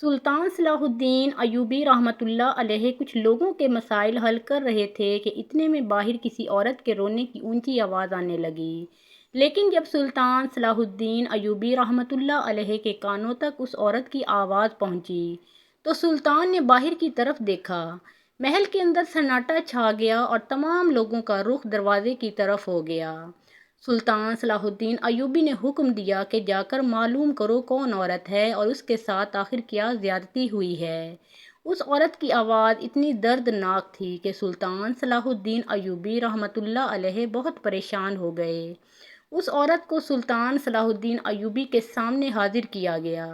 سلطان صلاح الدین ایوبی رحمۃ اللہ علیہ کچھ لوگوں کے مسائل حل کر رہے تھے کہ اتنے میں باہر کسی عورت کے رونے کی اونچی آواز آنے لگی۔ لیکن جب سلطان صلاح الدین ایوبی رحمۃ اللہ علیہ کے کانوں تک اس عورت کی آواز پہنچی تو سلطان نے باہر کی طرف دیکھا۔ محل کے اندر سناٹا چھا گیا اور تمام لوگوں کا رخ دروازے کی طرف ہو گیا۔ سلطان صلاح الدین ایوبی نے حکم دیا کہ جا کر معلوم کرو کون عورت ہے اور اس کے ساتھ آخر کیا زیادتی ہوئی ہے۔ اس عورت کی آواز اتنی دردناک تھی کہ سلطان صلاح الدین ایوبی رحمۃ اللہ علیہ بہت پریشان ہو گئے۔ اس عورت کو سلطان صلاح الدین ایوبی کے سامنے حاضر کیا گیا۔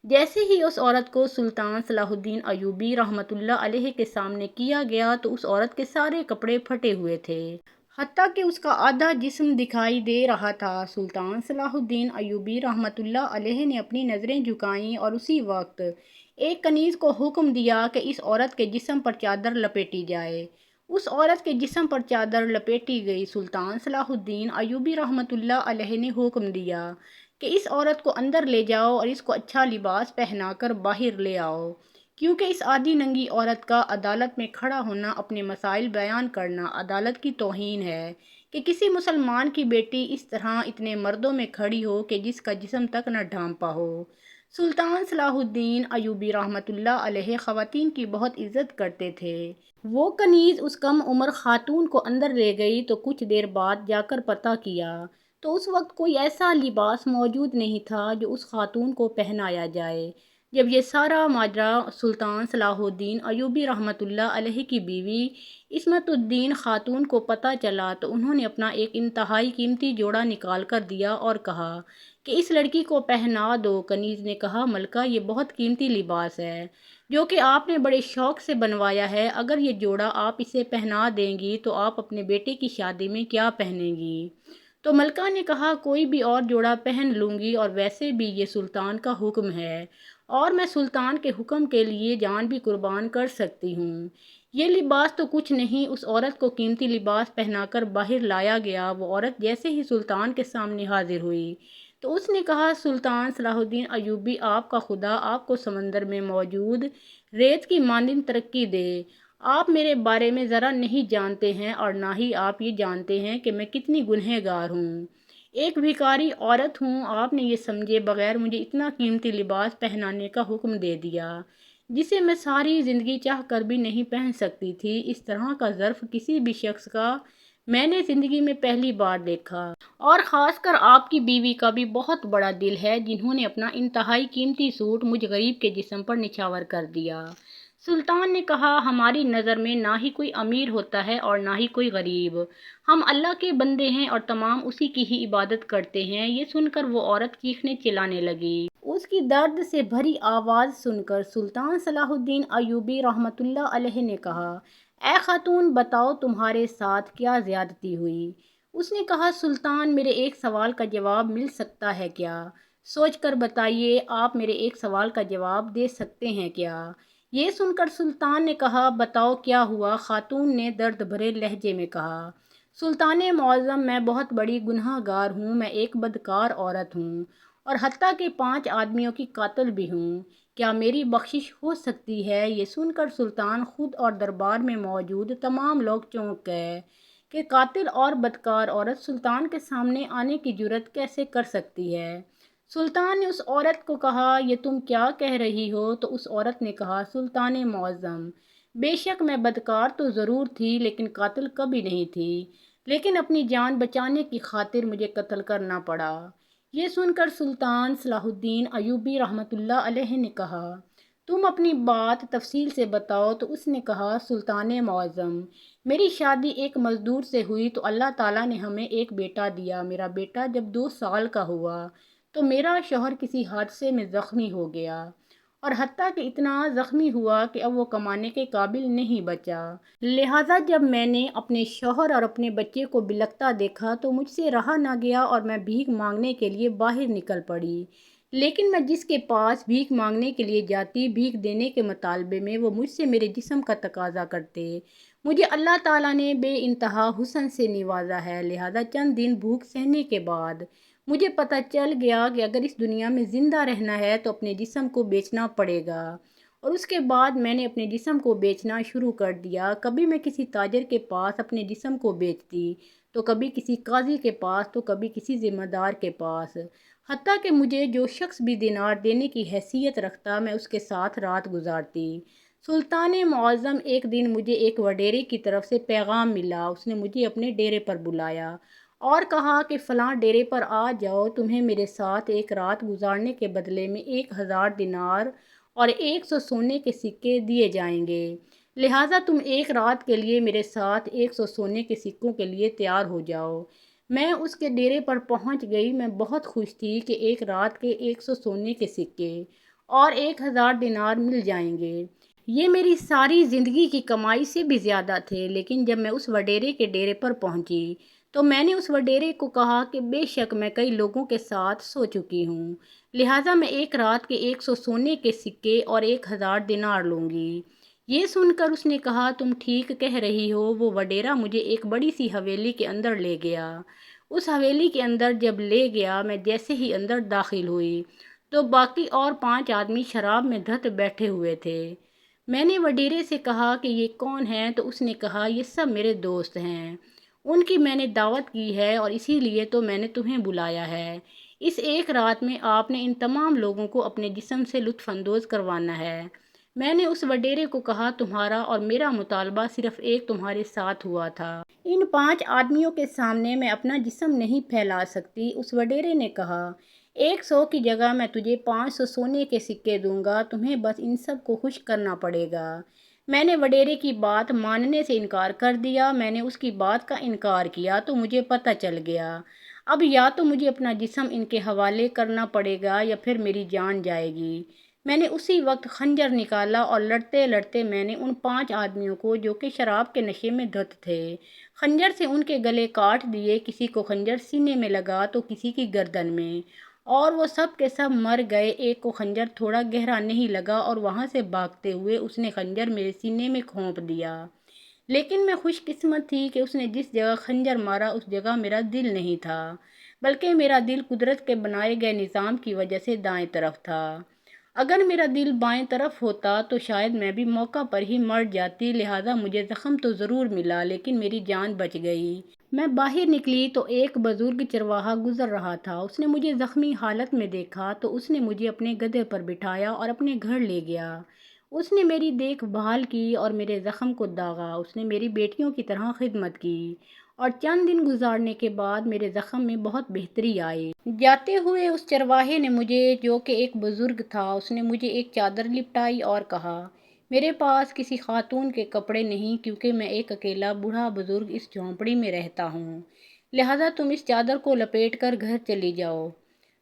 جیسے ہی اس عورت کو سلطان صلاح الدین ایوبی رحمۃ اللہ علیہ کے سامنے کیا گیا تو اس عورت کے سارے کپڑے پھٹے ہوئے تھے، حتیٰ کہ اس کا آدھا جسم دکھائی دے رہا تھا۔ سلطان صلاح الدین ایوبی رحمۃ اللہ علیہ نے اپنی نظریں جھکائیں اور اسی وقت ایک کنیز کو حکم دیا کہ اس عورت کے جسم پر چادر لپیٹی جائے۔ اس عورت کے جسم پر چادر لپیٹی گئی۔ سلطان صلاح الدین ایوبی رحمۃ اللہ علیہ نے حکم دیا کہ اس عورت کو اندر لے جاؤ اور اس کو اچھا لباس پہنا کر باہر لے آؤ، کیونکہ اس آدھی ننگی عورت کا عدالت میں کھڑا ہونا، اپنے مسائل بیان کرنا عدالت کی توہین ہے کہ کسی مسلمان کی بیٹی اس طرح اتنے مردوں میں کھڑی ہو کہ جس کا جسم تک نہ ڈھانپا ہو۔ سلطان صلاح الدین ایوبی رحمۃ اللہ علیہ خواتین کی بہت عزت کرتے تھے۔ وہ کنیز اس کم عمر خاتون کو اندر لے گئی تو کچھ دیر بعد جا کر پتہ کیا تو اس وقت کوئی ایسا لباس موجود نہیں تھا جو اس خاتون کو پہنایا جائے۔ جب یہ سارا ماجرا سلطان صلاح الدین ایوبی رحمۃ اللہ علیہ کی بیوی عصمت الدین خاتون کو پتہ چلا تو انہوں نے اپنا ایک انتہائی قیمتی جوڑا نکال کر دیا اور کہا کہ اس لڑکی کو پہنا دو۔ کنیز نے کہا، ملکہ، یہ بہت قیمتی لباس ہے جو کہ آپ نے بڑے شوق سے بنوایا ہے۔ اگر یہ جوڑا آپ اسے پہنا دیں گی تو آپ اپنے بیٹے کی شادی میں کیا پہنیں گی؟ تو ملکہ نے کہا، کوئی بھی اور جوڑا پہن لوں گی، اور ویسے بھی یہ سلطان کا حکم ہے اور میں سلطان کے حکم کے لیے جان بھی قربان کر سکتی ہوں۔ یہ لباس تو کچھ نہیں۔ اس عورت کو قیمتی لباس پہنا کر باہر لایا گیا۔ وہ عورت جیسے ہی سلطان کے سامنے حاضر ہوئی تو اس نے کہا، سلطان صلاح الدین ایوبی، آپ کا خدا آپ کو سمندر میں موجود ریت کی مانند ترقی دے۔ آپ میرے بارے میں ذرا نہیں جانتے ہیں اور نہ ہی آپ یہ جانتے ہیں کہ میں کتنی گنہگار ہوں۔ ایک بھکاری عورت ہوں، آپ نے یہ سمجھے بغیر مجھے اتنا قیمتی لباس پہنانے کا حکم دے دیا جسے میں ساری زندگی چاہ کر بھی نہیں پہن سکتی تھی۔ اس طرح کا ظرف کسی بھی شخص کا میں نے زندگی میں پہلی بار دیکھا، اور خاص کر آپ کی بیوی کا بھی بہت بڑا دل ہے جنہوں نے اپنا انتہائی قیمتی سوٹ مجھ غریب کے جسم پر نچھاور کر دیا۔ سلطان نے کہا، ہماری نظر میں نہ ہی کوئی امیر ہوتا ہے اور نہ ہی کوئی غریب، ہم اللہ کے بندے ہیں اور تمام اسی کی ہی عبادت کرتے ہیں۔ یہ سن کر وہ عورت چیخنے چلانے لگی۔ اس کی درد سے بھری آواز سن کر سلطان صلاح الدین ایوبی رحمۃ اللہ علیہ نے کہا، اے خاتون، بتاؤ تمہارے ساتھ کیا زیادتی ہوئی؟ اس نے کہا، سلطان، میرے ایک سوال کا جواب مل سکتا ہے کیا؟ سوچ کر بتائیے، آپ میرے ایک سوال کا جواب دے سکتے ہیں کیا؟ یہ سن کر سلطان نے کہا، بتاؤ کیا ہوا؟ خاتون نے درد بھرے لہجے میں کہا، سلطان معظم، میں بہت بڑی گناہ گار ہوں۔ میں ایک بدکار عورت ہوں اور حتیٰ کہ 5 آدمیوں کی قاتل بھی ہوں۔ کیا میری بخشش ہو سکتی ہے؟ یہ سن کر سلطان خود اور دربار میں موجود تمام لوگ چونک گئے کہ قاتل اور بدکار عورت سلطان کے سامنے آنے کی جرأت کیسے کر سکتی ہے؟ سلطان نے اس عورت کو کہا، یہ تم کیا کہہ رہی ہو؟ تو اس عورت نے کہا، سلطان معظم، بے شک میں بدکار تو ضرور تھی لیکن قاتل کبھی نہیں تھی، لیکن اپنی جان بچانے کی خاطر مجھے قتل کرنا پڑا۔ یہ سن کر سلطان صلاح الدین ایوبی رحمۃ اللہ علیہ نے کہا، تم اپنی بات تفصیل سے بتاؤ۔ تو اس نے کہا، سلطان معظم، میری شادی ایک مزدور سے ہوئی تو اللہ تعالیٰ نے ہمیں ایک بیٹا دیا۔ میرا بیٹا جب 2 سال کا ہوا تو میرا شوہر کسی حادثے میں زخمی ہو گیا، اور حتیٰ کہ اتنا زخمی ہوا کہ اب وہ کمانے کے قابل نہیں بچا۔ لہٰذا جب میں نے اپنے شوہر اور اپنے بچے کو بلکتا دیکھا تو مجھ سے رہا نہ گیا اور میں بھیک مانگنے کے لیے باہر نکل پڑی۔ لیکن میں جس کے پاس بھیک مانگنے کے لیے جاتی، بھیک دینے کے مطالبے میں وہ مجھ سے میرے جسم کا تقاضا کرتے۔ مجھے اللہ تعالیٰ نے بے انتہا حسن سے نوازا ہے، لہٰذا چند دن بھوک سہنے کے بعد مجھے پتہ چل گیا کہ اگر اس دنیا میں زندہ رہنا ہے تو اپنے جسم کو بیچنا پڑے گا، اور اس کے بعد میں نے اپنے جسم کو بیچنا شروع کر دیا۔ کبھی میں کسی تاجر کے پاس اپنے جسم کو بیچتی، تو کبھی کسی قاضی کے پاس، تو کبھی کسی ذمہ دار کے پاس، حتیٰ کہ مجھے جو شخص بھی دینار دینے کی حیثیت رکھتا میں اس کے ساتھ رات گزارتی۔ سلطان معظم، ایک دن مجھے ایک وڈیرے کی طرف سے پیغام ملا۔ اس نے مجھے اپنے ڈیرے پر بلایا اور کہا کہ فلاں ڈیرے پر آ جاؤ، تمہیں میرے ساتھ ایک رات گزارنے کے بدلے میں 1000 دینار اور 100 سونے کے سکے دیے جائیں گے، لہٰذا تم ایک رات کے لیے میرے ساتھ 100 سونے کے سکوں کے لیے تیار ہو جاؤ۔ میں اس کے ڈیرے پر پہنچ گئی۔ میں بہت خوش تھی کہ ایک رات کے 100 سونے کے سکے اور 1000 دینار مل جائیں گے۔ یہ میری ساری زندگی کی کمائی سے بھی زیادہ تھے، لیکن جب میں اس وڈیرے کے ڈیرے پر پہنچی تو میں نے اس وڈیرے کو کہا کہ بے شک میں کئی لوگوں کے ساتھ سو چکی ہوں، لہٰذا میں ایک رات کے 100 سونے کے سکے اور 1000 دینار لوں گی۔ یہ سن کر اس نے کہا، تم ٹھیک کہہ رہی ہو۔ وہ وڈیرا مجھے ایک بڑی سی حویلی کے اندر لے گیا۔ اس حویلی کے اندر جب لے گیا، میں جیسے ہی اندر داخل ہوئی تو باقی اور 5 آدمی شراب میں دھت بیٹھے ہوئے تھے۔ میں نے وڈیرے سے کہا کہ یہ کون ہیں؟ تو اس نے کہا، یہ سب میرے دوست ہیں، ان کی میں نے دعوت کی ہے اور اسی لیے تو میں نے تمہیں بلایا ہے۔ اس ایک رات میں آپ نے ان تمام لوگوں کو اپنے جسم سے لطف اندوز کروانا ہے۔ میں نے اس وڈیرے کو کہا، تمہارا اور میرا مطالبہ صرف ایک تمہارے ساتھ ہوا تھا۔ ان 5 آدمیوں کے سامنے میں اپنا جسم نہیں پھیلا سکتی۔ اس وڈیرے نے کہا، 100 کی جگہ میں تجھے 500 سونے کے سکے دوں گا، تمہیں بس ان سب کو خوش کرنا پڑے گا۔ میں نے وڈیرے کی بات ماننے سے انکار کر دیا۔ میں نے اس کی بات کا انکار کیا تو مجھے پتہ چل گیا، اب یا تو مجھے اپنا جسم ان کے حوالے کرنا پڑے گا یا پھر میری جان جائے گی۔ میں نے اسی وقت خنجر نکالا اور لڑتے لڑتے میں نے ان 5 آدمیوں کو، جو کہ شراب کے نشے میں دھت تھے، خنجر سے ان کے گلے کاٹ دیے۔ کسی کو خنجر سینے میں لگا تو کسی کی گردن میں، اور وہ سب کے سب مر گئے۔ ایک کو خنجر تھوڑا گہرا نہیں لگا اور وہاں سے بھاگتے ہوئے اس نے خنجر میرے سینے میں کھونپ دیا، لیکن میں خوش قسمت تھی کہ اس نے جس جگہ خنجر مارا اس جگہ میرا دل نہیں تھا، بلکہ میرا دل قدرت کے بنائے گئے نظام کی وجہ سے دائیں طرف تھا۔ اگر میرا دل بائیں طرف ہوتا تو شاید میں بھی موقع پر ہی مر جاتی، لہٰذا مجھے زخم تو ضرور ملا لیکن میری جان بچ گئی۔ میں باہر نکلی تو ایک بزرگ چرواہا گزر رہا تھا۔ اس نے مجھے زخمی حالت میں دیکھا تو اس نے مجھے اپنے گدھے پر بٹھایا اور اپنے گھر لے گیا۔ اس نے میری دیکھ بھال کی اور میرے زخم کو داغا۔ اس نے میری بیٹیوں کی طرح خدمت کی اور چند دن گزارنے کے بعد میرے زخم میں بہت بہتری آئی۔ جاتے ہوئے اس چرواہے نے مجھے، جو کہ ایک بزرگ تھا، اس نے مجھے ایک چادر لپٹائی اور کہا، میرے پاس کسی خاتون کے کپڑے نہیں، کیونکہ میں ایک اکیلا بوڑھا بزرگ اس جھونپڑی میں رہتا ہوں، لہٰذا تم اس چادر کو لپیٹ کر گھر چلی جاؤ۔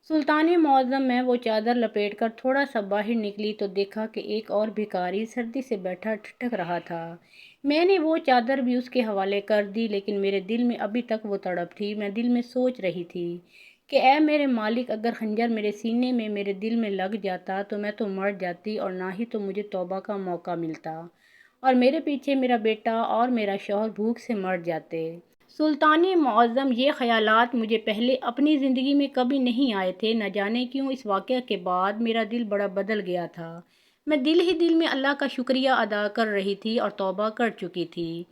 سلطان معظم، میں وہ چادر لپیٹ کر تھوڑا سا باہر نکلی تو دیکھا کہ ایک اور بھکاری سردی سے بیٹھا ٹھٹک رہا تھا۔ میں نے وہ چادر بھی اس کے حوالے کر دی، لیکن میرے دل میں ابھی تک وہ تڑپ تھی۔ میں دل میں سوچ رہی تھی کہ اے میرے مالک، اگر خنجر میرے سینے میں میرے دل میں لگ جاتا تو میں تو مر جاتی، اور نہ ہی تو مجھے توبہ کا موقع ملتا، اور میرے پیچھے میرا بیٹا اور میرا شوہر بھوک سے مر جاتے۔ سلطان معظم، یہ خیالات مجھے پہلے اپنی زندگی میں کبھی نہیں آئے تھے۔ نہ جانے کیوں اس واقعہ کے بعد میرا دل بڑا بدل گیا تھا۔ میں دل ہی دل میں اللہ کا شکریہ ادا کر رہی تھی اور توبہ کر چکی تھی،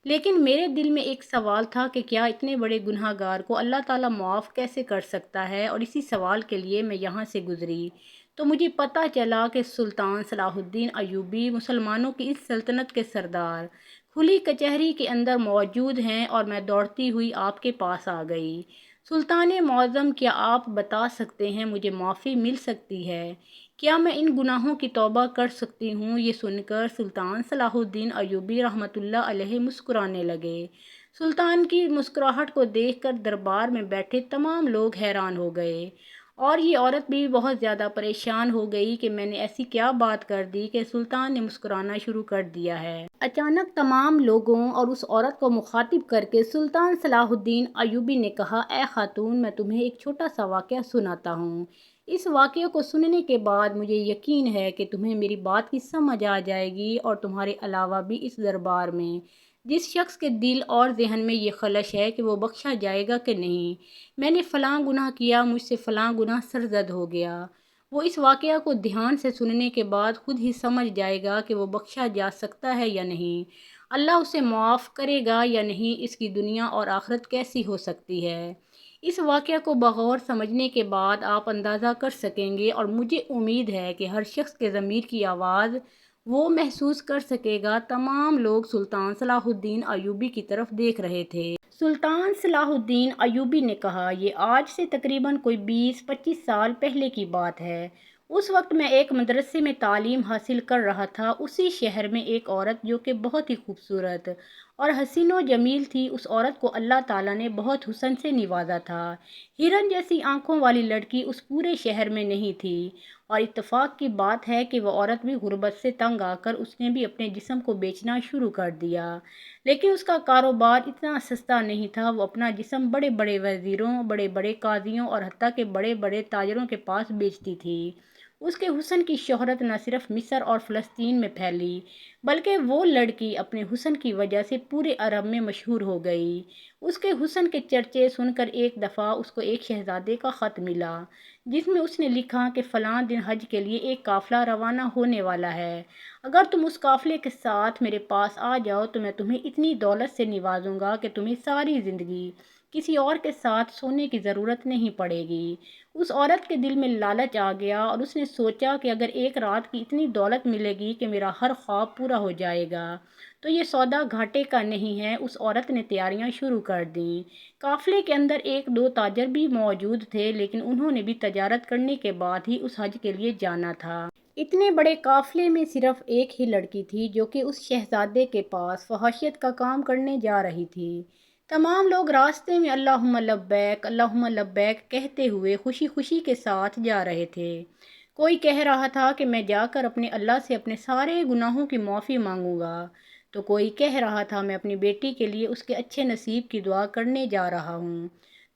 لیکن میرے دل میں ایک سوال تھا کہ کیا اتنے بڑے گناہ گار کو اللہ تعالیٰ معاف کیسے کر سکتا ہے؟ اور اسی سوال کے لیے میں یہاں سے گزری تو مجھے پتہ چلا کہ سلطان صلاح الدین ایوبی، مسلمانوں کی اس سلطنت کے سردار، کھلی کچہری کے اندر موجود ہیں، اور میں دوڑتی ہوئی آپ کے پاس آ گئی۔ سلطان معظم، کیا آپ بتا سکتے ہیں مجھے معافی مل سکتی ہے؟ کیا میں ان گناہوں کی توبہ کر سکتی ہوں؟ یہ سن کر سلطان صلاح الدین ایوبی رحمۃ اللہ علیہ مسکرانے لگے۔ سلطان کی مسکراہٹ کو دیکھ کر دربار میں بیٹھے تمام لوگ حیران ہو گئے، اور یہ عورت بھی بہت زیادہ پریشان ہو گئی کہ میں نے ایسی کیا بات کر دی کہ سلطان نے مسکرانا شروع کر دیا ہے۔ اچانک تمام لوگوں اور اس عورت کو مخاطب کر کے سلطان صلاح الدین ایوبی نے کہا، اے خاتون، میں تمہیں ایک چھوٹا سا واقعہ سناتا ہوں۔ اس واقعے کو سننے کے بعد مجھے یقین ہے کہ تمہیں میری بات کی سمجھ آ جائے گی، اور تمہارے علاوہ بھی اس دربار میں جس شخص کے دل اور ذہن میں یہ خلش ہے کہ وہ بخشا جائے گا کہ نہیں، میں نے فلاں گناہ کیا، مجھ سے فلاں گناہ سرزد ہو گیا، وہ اس واقعہ کو دھیان سے سننے کے بعد خود ہی سمجھ جائے گا کہ وہ بخشا جا سکتا ہے یا نہیں، اللہ اسے معاف کرے گا یا نہیں، اس کی دنیا اور آخرت کیسی ہو سکتی ہے۔ اس واقعہ کو بغور سمجھنے کے بعد آپ اندازہ کر سکیں گے، اور مجھے امید ہے کہ ہر شخص کے ضمیر کی آواز وہ محسوس کر سکے گا۔ تمام لوگ سلطان صلاح الدین ایوبی کی طرف دیکھ رہے تھے۔ سلطان صلاح الدین ایوبی نے کہا، یہ آج سے تقریباً کوئی 20-25 سال پہلے کی بات ہے۔ اس وقت میں ایک مدرسے میں تعلیم حاصل کر رہا تھا۔ اسی شہر میں ایک عورت جو کہ بہت ہی خوبصورت اور حسین و جمیل تھی، اس عورت کو اللہ تعالیٰ نے بہت حسن سے نوازا تھا۔ ہرن جیسی آنکھوں والی لڑکی اس پورے شہر میں نہیں تھی، اور اتفاق کی بات ہے کہ وہ عورت بھی غربت سے تنگ آ کر اس نے بھی اپنے جسم کو بیچنا شروع کر دیا، لیکن اس کا کاروبار اتنا سستا نہیں تھا۔ وہ اپنا جسم بڑے بڑے وزیروں، بڑے بڑے قاضیوں اور حتیٰ کہ بڑے بڑے تاجروں کے پاس بیچتی تھی۔ اس کے حسن کی شہرت نہ صرف مصر اور فلسطین میں پھیلی، بلکہ وہ لڑکی اپنے حسن کی وجہ سے پورے عرب میں مشہور ہو گئی۔ اس کے حسن کے چرچے سن کر ایک دفعہ اس کو ایک شہزادے کا خط ملا، جس میں اس نے لکھا کہ فلاں دن حج کے لیے ایک قافلہ روانہ ہونے والا ہے، اگر تم اس قافلے کے ساتھ میرے پاس آ جاؤ تو میں تمہیں اتنی دولت سے نوازوں گا کہ تمہیں ساری زندگی کسی اور کے ساتھ سونے کی ضرورت نہیں پڑے گی۔ اس عورت کے دل میں لالچ آ گیا، اور اس نے سوچا کہ اگر ایک رات کی اتنی دولت ملے گی کہ میرا ہر خواب پورا ہو جائے گا تو یہ سودا گھاٹے کا نہیں ہے۔ اس عورت نے تیاریاں شروع کر دیں۔ قافلے کے اندر ایک دو تاجر بھی موجود تھے، لیکن انہوں نے بھی تجارت کرنے کے بعد ہی اس حج کے لیے جانا تھا۔ اتنے بڑے قافلے میں صرف ایک ہی لڑکی تھی جو کہ اس شہزادے کے پاس فحاشیت کا کام کرنے جا رہی تھی۔ تمام لوگ راستے میں اللہم لبیک اللہم لبیک کہتے ہوئے خوشی خوشی کے ساتھ جا رہے تھے۔ کوئی کہہ رہا تھا کہ میں جا کر اپنے اللہ سے اپنے سارے گناہوں کی معافی مانگوں گا، تو کوئی کہہ رہا تھا میں اپنی بیٹی کے لیے اس کے اچھے نصیب کی دعا کرنے جا رہا ہوں،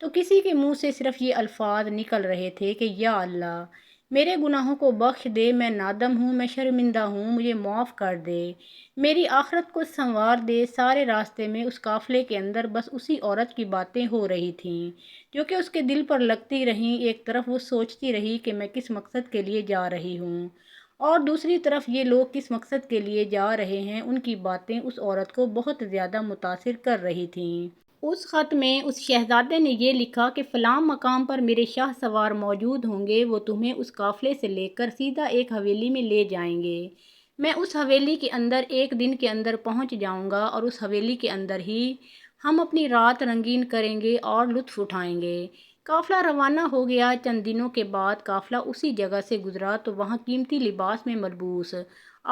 تو کسی کے منہ سے صرف یہ الفاظ نکل رہے تھے کہ یا اللہ میرے گناہوں کو بخش دے، میں نادم ہوں، میں شرمندہ ہوں، مجھے معاف کر دے، میری آخرت کو سنوار دے۔ سارے راستے میں اس قافلے کے اندر بس اسی عورت کی باتیں ہو رہی تھیں جو کہ اس کے دل پر لگتی رہیں۔ ایک طرف وہ سوچتی رہی کہ میں کس مقصد کے لیے جا رہی ہوں، اور دوسری طرف یہ لوگ کس مقصد کے لیے جا رہے ہیں۔ ان کی باتیں اس عورت کو بہت زیادہ متاثر کر رہی تھیں۔ اس خط میں اس شہزادے نے یہ لکھا کہ فلاں مقام پر میرے شاہ سوار موجود ہوں گے، وہ تمہیں اس قافلے سے لے کر سیدھا ایک حویلی میں لے جائیں گے۔ میں اس حویلی کے اندر ایک دن کے اندر پہنچ جاؤں گا، اور اس حویلی کے اندر ہی ہم اپنی رات رنگین کریں گے اور لطف اٹھائیں گے۔ قافلہ روانہ ہو گیا۔ چند دنوں کے بعد قافلہ اسی جگہ سے گزرا تو وہاں قیمتی لباس میں ملبوس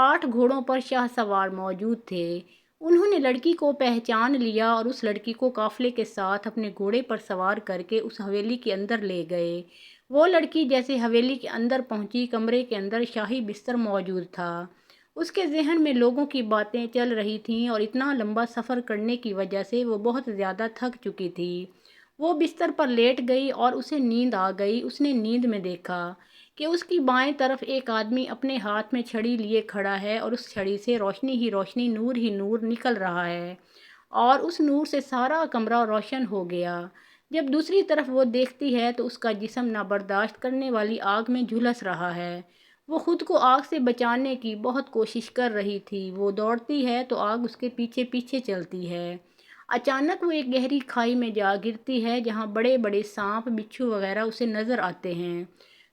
8 گھوڑوں پر شاہ سوار موجود تھے۔ انہوں نے لڑکی کو پہچان لیا اور اس لڑکی کو قافلے کے ساتھ اپنے گھوڑے پر سوار کر کے اس حویلی کے اندر لے گئے۔ وہ لڑکی جیسے حویلی کے اندر پہنچی، کمرے کے اندر شاہی بستر موجود تھا۔ اس کے ذہن میں لوگوں کی باتیں چل رہی تھیں، اور اتنا لمبا سفر کرنے کی وجہ سے وہ بہت زیادہ تھک چکی تھی۔ وہ بستر پر لیٹ گئی اور اسے نیند آ گئی۔ اس نے نیند میں دیکھا کہ اس کی بائیں طرف ایک آدمی اپنے ہاتھ میں چھڑی لیے کھڑا ہے، اور اس چھڑی سے روشنی ہی روشنی، نور ہی نور نکل رہا ہے، اور اس نور سے سارا کمرہ روشن ہو گیا۔ جب دوسری طرف وہ دیکھتی ہے تو اس کا جسم نابرداشت کرنے والی آگ میں جھلس رہا ہے۔ وہ خود کو آگ سے بچانے کی بہت کوشش کر رہی تھی۔ وہ دوڑتی ہے تو آگ اس کے پیچھے پیچھے چلتی ہے۔ اچانک وہ ایک گہری کھائی میں جا گرتی ہے، جہاں بڑے بڑے سانپ، بچھو وغیرہ اسے نظر آتے ہیں،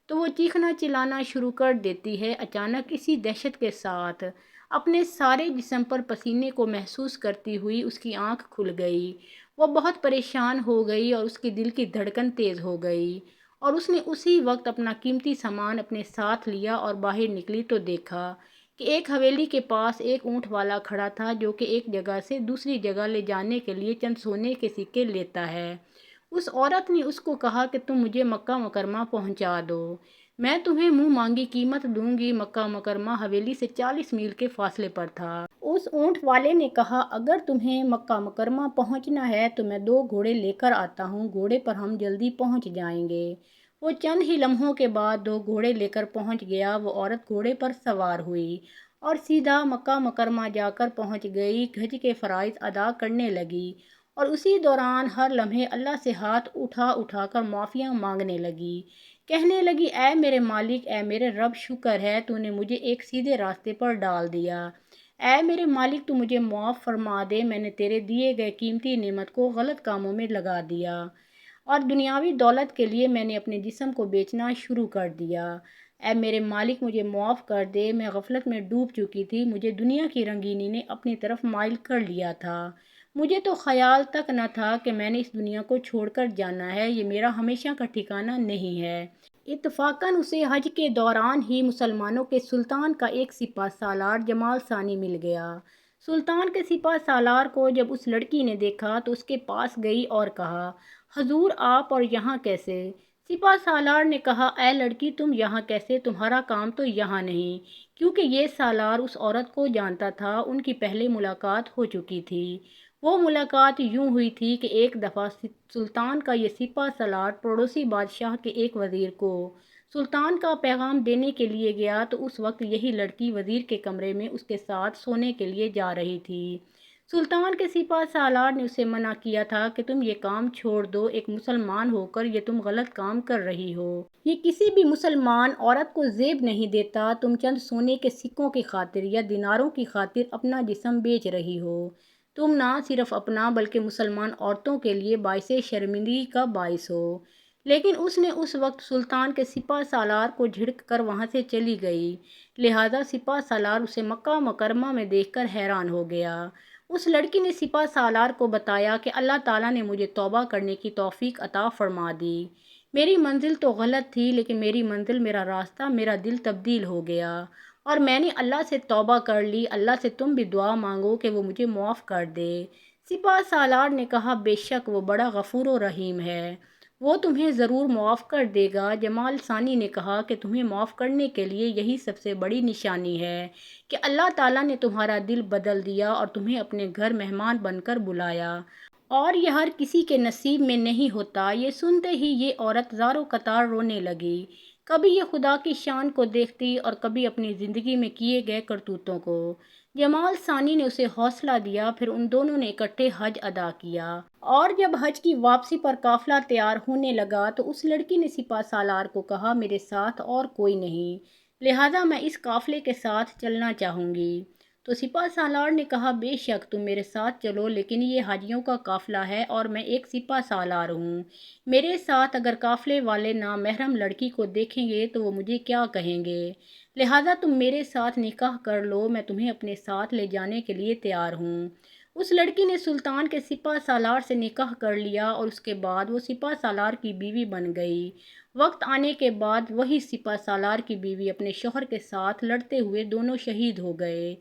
تو وہ چیخنا چلانا شروع کر دیتی ہے۔ اچانک اسی دہشت کے ساتھ اپنے سارے جسم پر پسینے کو محسوس کرتی ہوئی اس کی آنکھ کھل گئی۔ وہ بہت پریشان ہو گئی اور اس کی دل کی دھڑکن تیز ہو گئی، اور اس نے اسی وقت اپنا قیمتی سامان اپنے ساتھ لیا اور باہر نکلی تو دیکھا کہ ایک حویلی کے پاس ایک اونٹ والا کھڑا تھا جو کہ ایک جگہ سے دوسری جگہ لے جانے کے لیے چند سونے کے سکے لیتا ہے۔ اس عورت نے اس کو کہا کہ تم مجھے مکہ مکرمہ پہنچا دو، میں تمہیں منہ مانگی قیمت دوں گی۔ مکہ مکرمہ حویلی سے 40 میل کے فاصلے پر تھا۔ اس اونٹ والے نے کہا اگر تمہیں مکہ مکرمہ پہنچنا ہے تو میں 2 گھوڑے لے کر آتا ہوں، گھوڑے پر ہم جلدی پہنچ جائیں گے۔ وہ چند ہی لمحوں کے بعد 2 گھوڑے لے کر پہنچ گیا۔ وہ عورت گھوڑے پر سوار ہوئی اور سیدھا مکہ مکرمہ جا کر پہنچ گئی، حج کے فرائض ادا کرنے لگی اور اسی دوران ہر لمحے اللہ سے ہاتھ اٹھا اٹھا کر معافیاں مانگنے لگی۔ کہنے لگی، اے میرے مالک، اے میرے رب، شکر ہے تو نے مجھے ایک سیدھے راستے پر ڈال دیا۔ اے میرے مالک، تو مجھے معاف فرما دے، میں نے تیرے دیے گئے قیمتی نعمت کو غلط کاموں میں لگا دیا اور دنیاوی دولت کے لیے میں نے اپنے جسم کو بیچنا شروع کر دیا۔ اے میرے مالک، مجھے معاف کر دے، میں غفلت میں ڈوب چکی تھی، مجھے دنیا کی رنگینی نے اپنی طرف مائل کر لیا تھا۔ مجھے تو خیال تک نہ تھا کہ میں نے اس دنیا کو چھوڑ کر جانا ہے، یہ میرا ہمیشہ کا ٹھکانہ نہیں ہے۔ اتفاقاً اسے حج کے دوران ہی مسلمانوں کے سلطان کا ایک سپہ سالار جمال ثانی مل گیا۔ سلطان کے سپہ سالار کو جب اس لڑکی نے دیکھا تو اس کے پاس گئی اور کہا، حضور آپ اور یہاں کیسے؟ سپہ سالار نے کہا، اے لڑکی، تم یہاں کیسے؟ تمہارا کام تو یہاں نہیں، کیونکہ یہ سالار اس عورت کو جانتا تھا، ان کی پہلے ملاقات ہو چکی تھی۔ وہ ملاقات یوں ہوئی تھی کہ ایک دفعہ سلطان کا یہ سپہ سالار پڑوسی بادشاہ کے ایک وزیر کو سلطان کا پیغام دینے کے لیے گیا تو اس وقت یہی لڑکی وزیر کے کمرے میں اس کے ساتھ سونے کے لیے جا رہی تھی۔ سلطان کے سپہ سالار نے اسے منع کیا تھا کہ تم یہ کام چھوڑ دو، ایک مسلمان ہو کر یہ تم غلط کام کر رہی ہو۔ یہ کسی بھی مسلمان عورت کو زیب نہیں دیتا، تم چند سونے کے سکوں کی خاطر یا دیناروں کی خاطر اپنا جسم بیچ رہی ہو۔ تم نہ صرف اپنا بلکہ مسلمان عورتوں کے لیے باعث شرمندگی کا باعث ہو۔ لیکن اس نے اس وقت سلطان کے سپہ سالار کو جھڑک کر وہاں سے چلی گئی، لہٰذا سپہ سالار اسے مکہ مکرمہ میں دیکھ کر حیران ہو گیا۔ اس لڑکی نے سپہ سالار کو بتایا کہ اللہ تعالیٰ نے مجھے توبہ کرنے کی توفیق عطا فرما دی۔ میری منزل تو غلط تھی، لیکن میری منزل، میرا راستہ، میرا دل تبدیل ہو گیا اور میں نے اللہ سے توبہ کر لی۔ اللہ سے تم بھی دعا مانگو کہ وہ مجھے معاف کر دے۔ سپہ سالار نے کہا، بے شک وہ بڑا غفور و رحیم ہے، وہ تمہیں ضرور معاف کر دے گا۔ جمال ثانی نے کہا کہ تمہیں معاف کرنے کے لیے یہی سب سے بڑی نشانی ہے کہ اللہ تعالیٰ نے تمہارا دل بدل دیا اور تمہیں اپنے گھر مہمان بن کر بلایا، اور یہ ہر کسی کے نصیب میں نہیں ہوتا۔ یہ سنتے ہی یہ عورت زار و قطار رونے لگی، کبھی یہ خدا کی شان کو دیکھتی اور کبھی اپنی زندگی میں کیے گئے کرتوتوں کو۔ جمال ثانی نے اسے حوصلہ دیا، پھر ان دونوں نے اکٹھے حج ادا کیا، اور جب حج کی واپسی پر قافلہ تیار ہونے لگا تو اس لڑکی نے سپہ سالار کو کہا، میرے ساتھ اور کوئی نہیں، لہٰذا میں اس قافلے کے ساتھ چلنا چاہوں گی۔ تو سپہ سالار نے کہا، بے شک تم میرے ساتھ چلو، لیکن یہ حاجیوں کا قافلہ ہے اور میں ایک سپہ سالار ہوں، میرے ساتھ اگر قافلے والے نامحرم لڑکی کو دیکھیں گے تو وہ مجھے کیا کہیں گے، لہٰذا تم میرے ساتھ نکاح کر لو، میں تمہیں اپنے ساتھ لے جانے کے لیے تیار ہوں۔ اس لڑکی نے سلطان کے سپہ سالار سے نکاح کر لیا اور اس کے بعد وہ سپہ سالار کی بیوی بن گئی۔ وقت آنے کے بعد وہی سپہ سالار کی بیوی اپنے شوہر کے ساتھ لڑتے ہوئے دونوں شہید ہو گئے۔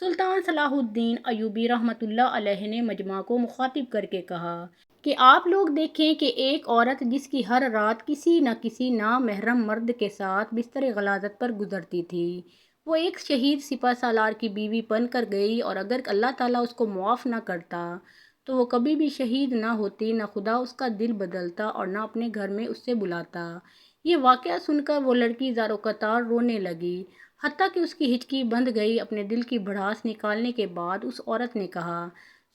سلطان صلاح الدین ایوبی رحمۃ اللہ علیہ نے مجمع کو مخاطب کر کے کہا کہ آپ لوگ دیکھیں کہ ایک عورت جس کی ہر رات کسی نہ کسی نامحرم مرد کے ساتھ بستر غلاظت پر گزرتی تھی، وہ ایک شہید سپہ سالار کی بیوی بن کر گئی، اور اگر اللہ تعالیٰ اس کو معاف نہ کرتا تو وہ کبھی بھی شہید نہ ہوتی، نہ خدا اس کا دل بدلتا اور نہ اپنے گھر میں اس سے بلاتا۔ یہ واقعہ سن کر وہ لڑکی زار و قطار رونے لگی، حتیٰ کہ اس کی ہچکی بندھ گئی۔ اپنے دل کی بھڑاس نکالنے کے بعد اس عورت نے کہا،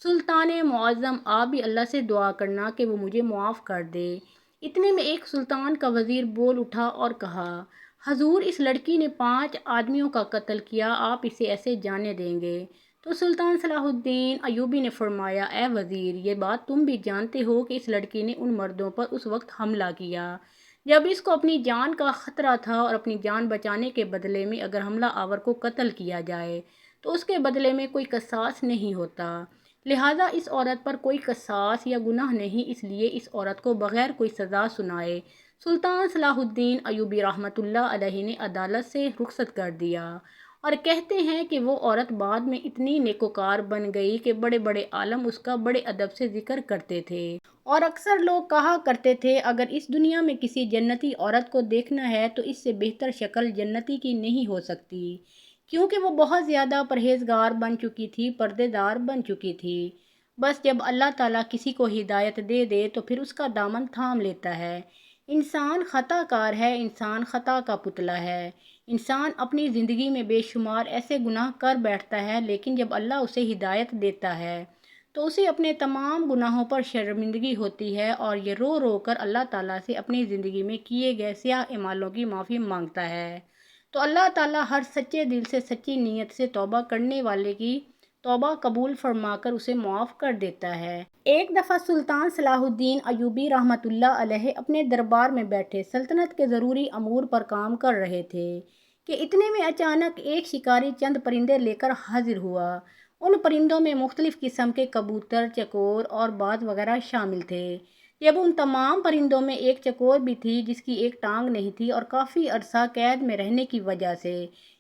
سلطان معظم، آپ بھی اللہ سے دعا کرنا کہ وہ مجھے معاف کر دے۔ اتنے میں ایک سلطان کا وزیر بول اٹھا اور کہا، حضور، اس لڑکی نے 5 آدمیوں کا قتل کیا، آپ اسے ایسے جانے دیں گے؟ تو سلطان صلاح الدین ایوبی نے فرمایا، اے وزیر، یہ بات تم بھی جانتے ہو کہ اس لڑکی نے ان مردوں پر اس وقت حملہ کیا جب اس کو اپنی جان کا خطرہ تھا، اور اپنی جان بچانے کے بدلے میں اگر حملہ آور کو قتل کیا جائے تو اس کے بدلے میں کوئی قصاص نہیں ہوتا، لہٰذا اس عورت پر کوئی قصاص یا گناہ نہیں، اس لیے اس عورت کو بغیر کوئی سزا سنائے سلطان صلاح الدین ایوبی رحمۃ اللہ علیہ نے عدالت سے رخصت کر دیا۔ اور کہتے ہیں کہ وہ عورت بعد میں اتنی نیکوکار بن گئی کہ بڑے بڑے عالم اس کا بڑے ادب سے ذکر کرتے تھے، اور اکثر لوگ کہا کرتے تھے، اگر اس دنیا میں کسی جنتی عورت کو دیکھنا ہے تو اس سے بہتر شکل جنتی کی نہیں ہو سکتی، کیونکہ وہ بہت زیادہ پرہیزگار بن چکی تھی، پردے دار بن چکی تھی۔ بس جب اللہ تعالیٰ کسی کو ہدایت دے دے تو پھر اس کا دامن تھام لیتا ہے۔ انسان خطا کار ہے، انسان خطا کا پتلا ہے۔ انسان اپنی زندگی میں بے شمار ایسے گناہ کر بیٹھتا ہے، لیکن جب اللہ اسے ہدایت دیتا ہے تو اسے اپنے تمام گناہوں پر شرمندگی ہوتی ہے اور یہ رو رو کر اللہ تعالیٰ سے اپنی زندگی میں کیے گئے سیاہ اعمالوں کی معافی مانگتا ہے۔ تو اللہ تعالیٰ ہر سچے دل سے، سچی نیت سے توبہ کرنے والے کی توبہ قبول فرما کر اسے معاف کر دیتا ہے۔ ایک دفعہ سلطان صلاح الدین ایوبی رحمۃ اللہ علیہ اپنے دربار میں بیٹھے سلطنت کے ضروری امور پر کام کر رہے تھے کہ اتنے میں اچانک ایک شکاری چند پرندے لے کر حاضر ہوا۔ ان پرندوں میں مختلف قسم کے کبوتر، چکور اور باز وغیرہ شامل تھے۔ جب ان تمام پرندوں میں ایک چکور بھی تھی جس کی ایک ٹانگ نہیں تھی اور کافی عرصہ قید میں رہنے کی وجہ سے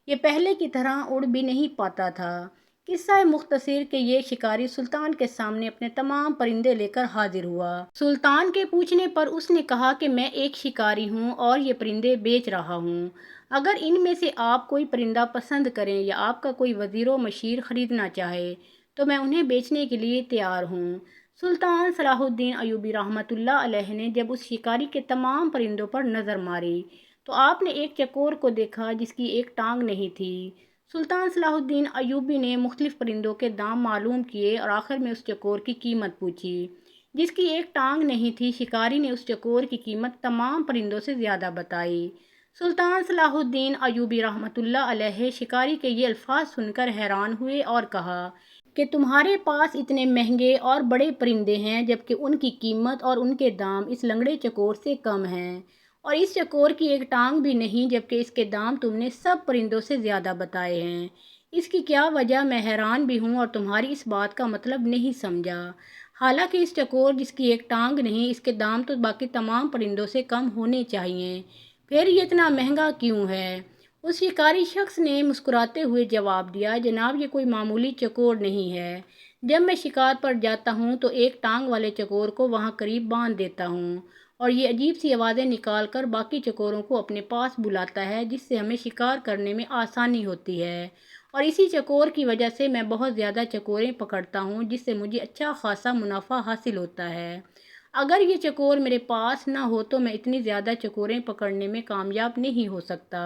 یہ پہلے کی طرح اڑ بھی نہیں پاتا تھا۔ قصہ مختصر کہ یہ شکاری سلطان کے سامنے اپنے تمام پرندے لے کر حاضر ہوا۔ سلطان کے پوچھنے پر اس نے کہا کہ میں ایک شکاری ہوں اور یہ پرندے بیچ رہا ہوں۔ اگر ان میں سے آپ کوئی پرندہ پسند کریں یا آپ کا کوئی وزیر و مشیر خریدنا چاہے تو میں انہیں بیچنے کے لیے تیار ہوں۔ سلطان صلاح الدین ایوبی رحمۃ اللہ علیہ نے جب اس شکاری کے تمام پرندوں پر نظر ماری تو آپ نے ایک چکور کو دیکھا جس کی ایک ٹانگ نہیں تھی۔ سلطان صلاح الدین ایوبی نے مختلف پرندوں کے دام معلوم کیے اور آخر میں اس چکور کی قیمت پوچھی جس کی ایک ٹانگ نہیں تھی۔ شکاری نے اس چکور کی قیمت تمام پرندوں سے زیادہ بتائی۔ سلطان صلاح الدین ایوبی رحمۃ اللہ علیہ شکاری کے یہ الفاظ سن کر حیران ہوئے اور کہا کہ تمہارے پاس اتنے مہنگے اور بڑے پرندے ہیں جبکہ ان کی قیمت اور ان کے دام اس لنگڑے چکور سے کم ہیں، اور اس چکور کی ایک ٹانگ بھی نہیں جبکہ اس کے دام تم نے سب پرندوں سے زیادہ بتائے ہیں۔ اس کی کیا وجہ؟ میں حیران بھی ہوں اور تمہاری اس بات کا مطلب نہیں سمجھا۔ حالانکہ اس چکور جس کی ایک ٹانگ نہیں، اس کے دام تو باقی تمام پرندوں سے کم ہونے چاہیے، پھر یہ اتنا مہنگا کیوں ہے؟ اس شکاری شخص نے مسکراتے ہوئے جواب دیا، جناب یہ کوئی معمولی چکور نہیں ہے۔ جب میں شکار پر جاتا ہوں تو ایک ٹانگ والے چکور کو وہاں قریب باندھ دیتا ہوں اور یہ عجیب سی آوازیں نکال کر باقی چکوروں کو اپنے پاس بلاتا ہے جس سے ہمیں شکار کرنے میں آسانی ہوتی ہے، اور اسی چکور کی وجہ سے میں بہت زیادہ چکوریں پکڑتا ہوں جس سے مجھے اچھا خاصا منافع حاصل ہوتا ہے۔ اگر یہ چکور میرے پاس نہ ہو تو میں اتنی زیادہ چکوریں پکڑنے میں کامیاب نہیں ہو سکتا،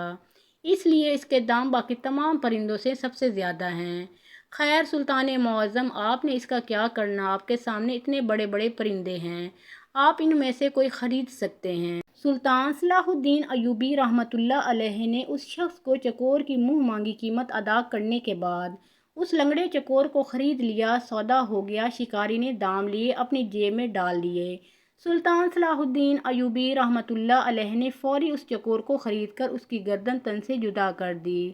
اس لیے اس کے دام باقی تمام پرندوں سے سب سے زیادہ ہیں۔ خیر سلطان معظم، آپ نے اس کا کیا کرنا؟ آپ کے سامنے اتنے بڑے بڑے پرندے ہیں، آپ ان میں سے کوئی خرید سکتے ہیں۔ سلطان صلاح الدین ایوبی رحمۃ اللہ علیہ نے اس شخص کو چکور کی منہ مانگی قیمت ادا کرنے کے بعد اس لنگڑے چکور کو خرید لیا۔ سودا ہو گیا، شکاری نے دام لیے، اپنی جیب میں ڈال لیے۔ سلطان صلاح الدین ایوبی رحمۃ اللہ علیہ نے فوری اس چکور کو خرید کر اس کی گردن تن سے جدا کر دی۔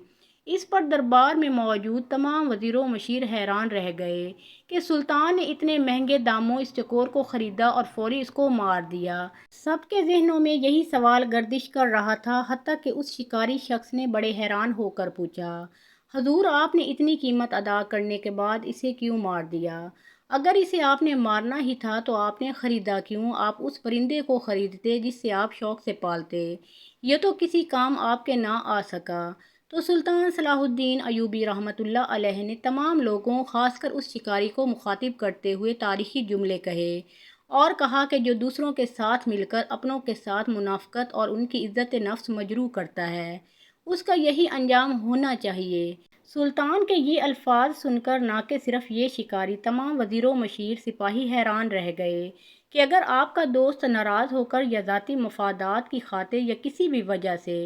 اس پر دربار میں موجود تمام وزیر و مشیر حیران رہ گئے کہ سلطان نے اتنے مہنگے داموں اس چکور کو خریدا اور فوری اس کو مار دیا۔ سب کے ذہنوں میں یہی سوال گردش کر رہا تھا، حتیٰ کہ اس شکاری شخص نے بڑے حیران ہو کر پوچھا، حضور آپ نے اتنی قیمت ادا کرنے کے بعد اسے کیوں مار دیا؟ اگر اسے آپ نے مارنا ہی تھا تو آپ نے خریدا کیوں؟ آپ اس پرندے کو خریدتے جس سے آپ شوق سے پالتے، یہ تو کسی کام آپ کے نہ آ سکا۔ تو سلطان صلاح الدین ایوبی رحمۃ اللہ علیہ نے تمام لوگوں، خاص کر اس شکاری کو مخاطب کرتے ہوئے تاریخی جملے کہے اور کہا کہ جو دوسروں کے ساتھ مل کر اپنوں کے ساتھ منافقت اور ان کی عزت نفس مجروح کرتا ہے اس کا یہی انجام ہونا چاہیے۔ سلطان کے یہ الفاظ سن کر نہ کہ صرف یہ شکاری، تمام وزیر و مشیر، سپاہی حیران رہ گئے کہ اگر آپ کا دوست ناراض ہو کر یا ذاتی مفادات کی خاطر یا کسی بھی وجہ سے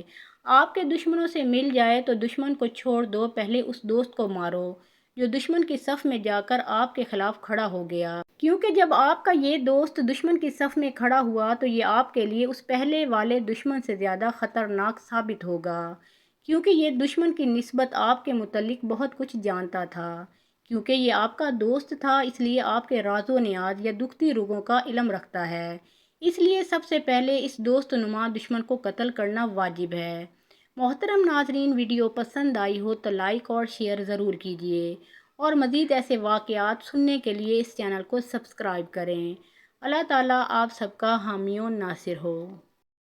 آپ کے دشمنوں سے مل جائے تو دشمن کو چھوڑ دو، پہلے اس دوست کو مارو جو دشمن کی صف میں جا کر آپ کے خلاف کھڑا ہو گیا، کیونکہ جب آپ کا یہ دوست دشمن کی صف میں کھڑا ہوا تو یہ آپ کے لیے اس پہلے والے دشمن سے زیادہ خطرناک ثابت ہوگا، کیونکہ یہ دشمن کی نسبت آپ کے متعلق بہت کچھ جانتا تھا۔ کیونکہ یہ آپ کا دوست تھا اس لیے آپ کے راز و نیاز یا دکھتی رگوں کا علم رکھتا ہے، اس لیے سب سے پہلے اس دوست نما دشمن کو قتل کرنا واجب ہے۔ محترم ناظرین، ویڈیو پسند آئی ہو تو لائک اور شیئر ضرور کیجیے اور مزید ایسے واقعات سننے کے لیے اس چینل کو سبسکرائب کریں۔ اللہ تعالیٰ آپ سب کا حامی و ناصر ہو۔